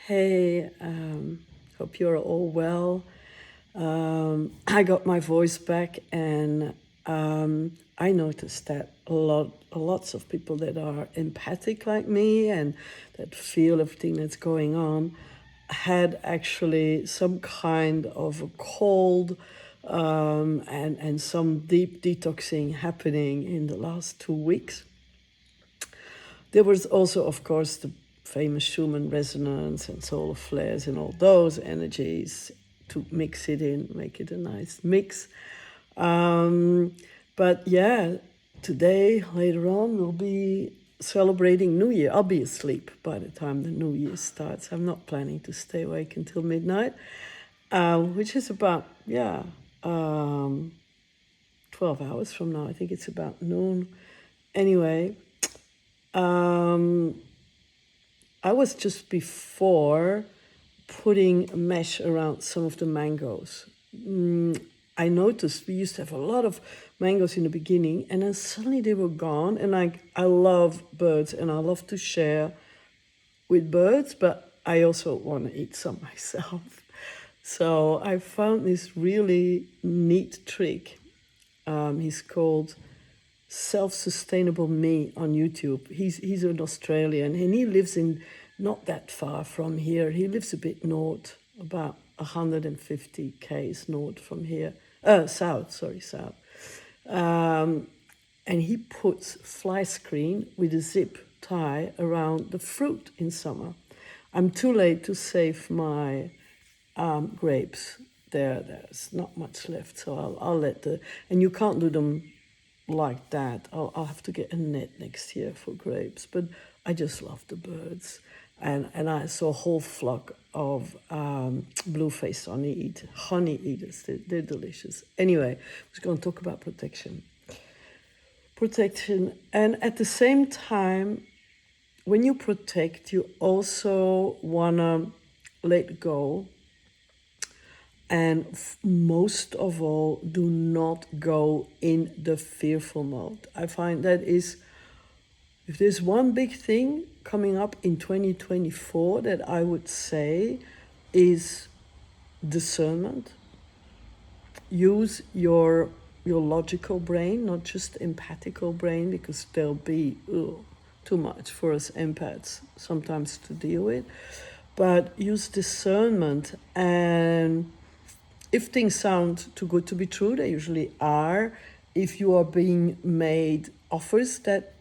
Hey, hope you're all well. I got my voice back, and I noticed that lots of people that are empathic like me and that feel everything that's going on had actually some kind of a cold and some deep detoxing happening in the last 2 weeks. There was also, of course, the famous Schumann resonance and solar flares and all those energies to mix it in, make it a nice mix. Um, but yeah, today, later on, we'll be celebrating New Year. I'll be asleep by the time the New Year starts. I'm not planning to stay awake until midnight, which is about, um, 12 hours from now. I think it's about noon. Anyway, um, I was just before putting a mesh around some of the mangoes. I noticed we used to have a lot of mangoes in the beginning, and then suddenly they were gone. And I love birds, and I love to share with birds, but I also want to eat some myself. So I found this really neat trick. He's called Self-Sustainable Me on YouTube. He's an Australian, and he lives in not that far from here. He lives a bit north, about 150 k's north from here. South, sorry, south. Um, and he puts fly screen with a zip tie around the fruit in summer. I'm too late to save my grapes. There's not much left, so I'll let the, and you can't do them like that. I'll have to get a net next year for grapes, but I just love the birds. And I saw a whole flock of blue-faced honey eaters. They're delicious. Anyway, I was going to talk about protection, and at the same time, when you protect, you also wanna let go, and most of all, do not go in the fearful mode. I find that is, if there's one big thing coming up in 2024 that I would say is discernment. Use your logical brain, not just empathical brain, because there'll be too much for us empaths sometimes to deal with. But use discernment, and if things sound too good to be true, they usually are. If you are being made offers that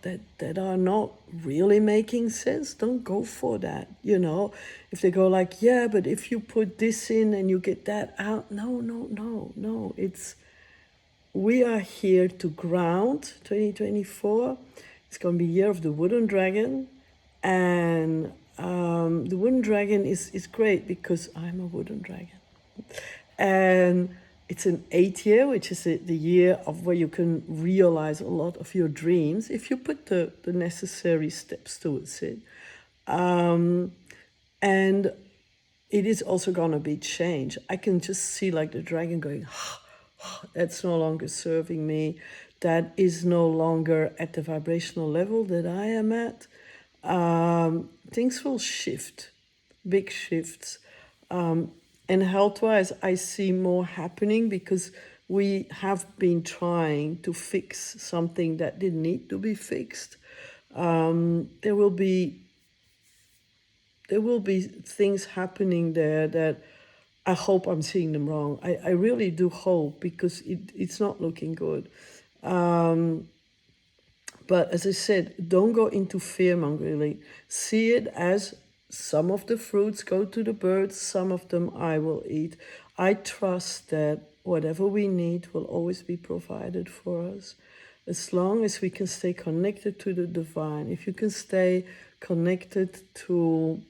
are not really making sense, don't go for that. If they go like, yeah, but if you put this in and you get that out, no. We are here to ground 2024. It's going to be year of the wooden dragon, and the wooden dragon is great because I'm a wooden dragon. And it's an 8 year, which is the year of where you can realize a lot of your dreams if you put the necessary steps towards it. And it is also going to be change. I can just see like the dragon going, that's no longer serving me. That is no longer at the vibrational level that I am at. Things will shift, big shifts. And health-wise, I see more happening because we have been trying to fix something that didn't need to be fixed. There will be things happening there that I hope I'm seeing them wrong. I really do hope, because it's not looking good. But as I said, don't go into fear-mongering. See it as some of the fruits go to the birds, some of them I will eat. I trust that whatever we need will always be provided for us. As long as we can stay connected to the divine, if you can stay connected to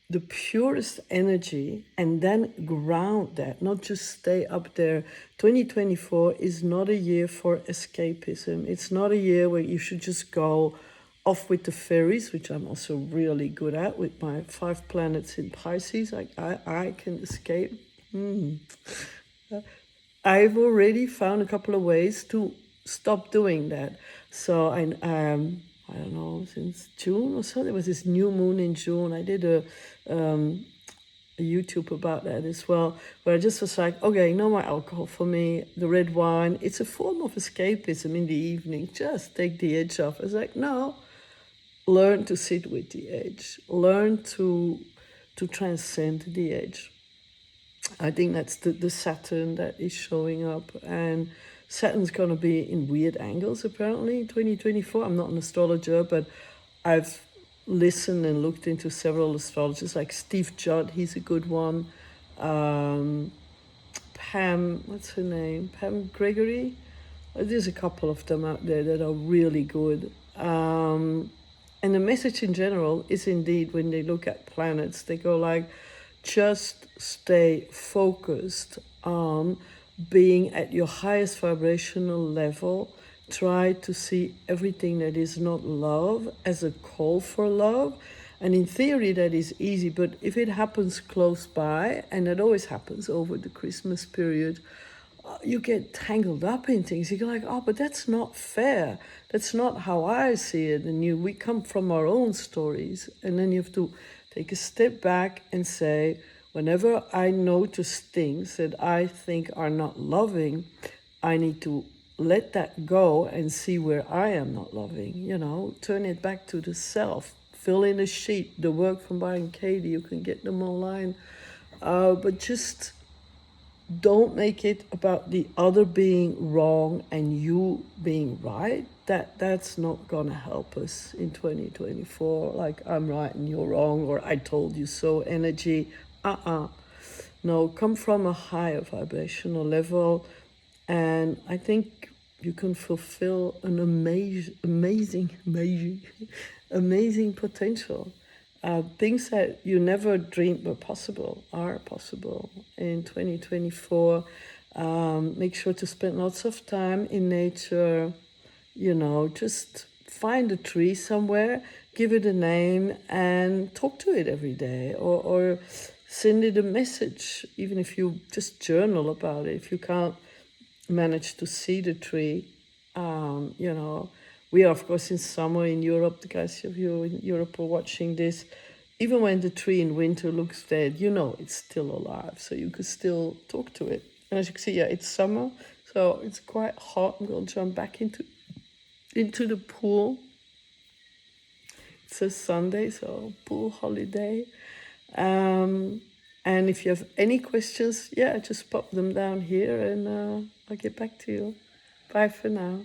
the purest energy and then ground that, not just stay up there. 2024 is not a year for escapism. It's not a year where you should just go off with the fairies, which I'm also really good at with my 5 planets in Pisces. I can escape. I've already found a couple of ways to stop doing that. So I don't know, since June or so. There was this new moon in June. I did a YouTube about that as well, where I just was like, okay, no more alcohol for me. The red wine, it's a form of escapism in the evening. Just take the edge off. I was like, no, learn to sit with the edge. Learn to transcend the edge. I think that's the Saturn that is showing up. And Saturn's going to be in weird angles apparently in 2024. I'm not an astrologer, but I've listened and looked into several astrologers like Steve Judd, he's a good one. Pam, what's her name? Pam Gregory? There's a couple of them out there that are really good. And the message in general is indeed when they look at planets, they go like, just stay focused on being at your highest vibrational level. Try to see everything that is not love as a call for love. And in theory, that is easy, but if it happens close by, and it always happens over the Christmas period, you get tangled up in things. You go like, oh, but that's not fair. That's not how I see it. And we come from our own stories. And then you have to take a step back and say, whenever I notice things that I think are not loving, I need to let that go and see where I am not loving. Turn it back to the self. Fill in a sheet. The work from Byron Katie, you can get them online. But just don't make it about the other being wrong and you being right. That's not gonna help us in 2024. Like, I'm right and you're wrong, or I told you so energy. No, come from a higher vibrational level, and I think you can fulfill an amazing potential. Things that you never dreamed were possible are possible in 2024. Make sure to spend lots of time in nature. Just find a tree somewhere, give it a name, and talk to it every day, or send it a message, even if you just journal about it. If you can't manage to see the tree, we are, of course, in summer in Europe. The guys of you in Europe are watching this. Even when the tree in winter looks dead, it's still alive. So you could still talk to it. And as you can see, yeah, it's summer, so it's quite hot. I'm going to jump back into the pool. It's a Sunday, so pool holiday. And if you have any questions, just pop them down here and I'll get back to you. Bye for now.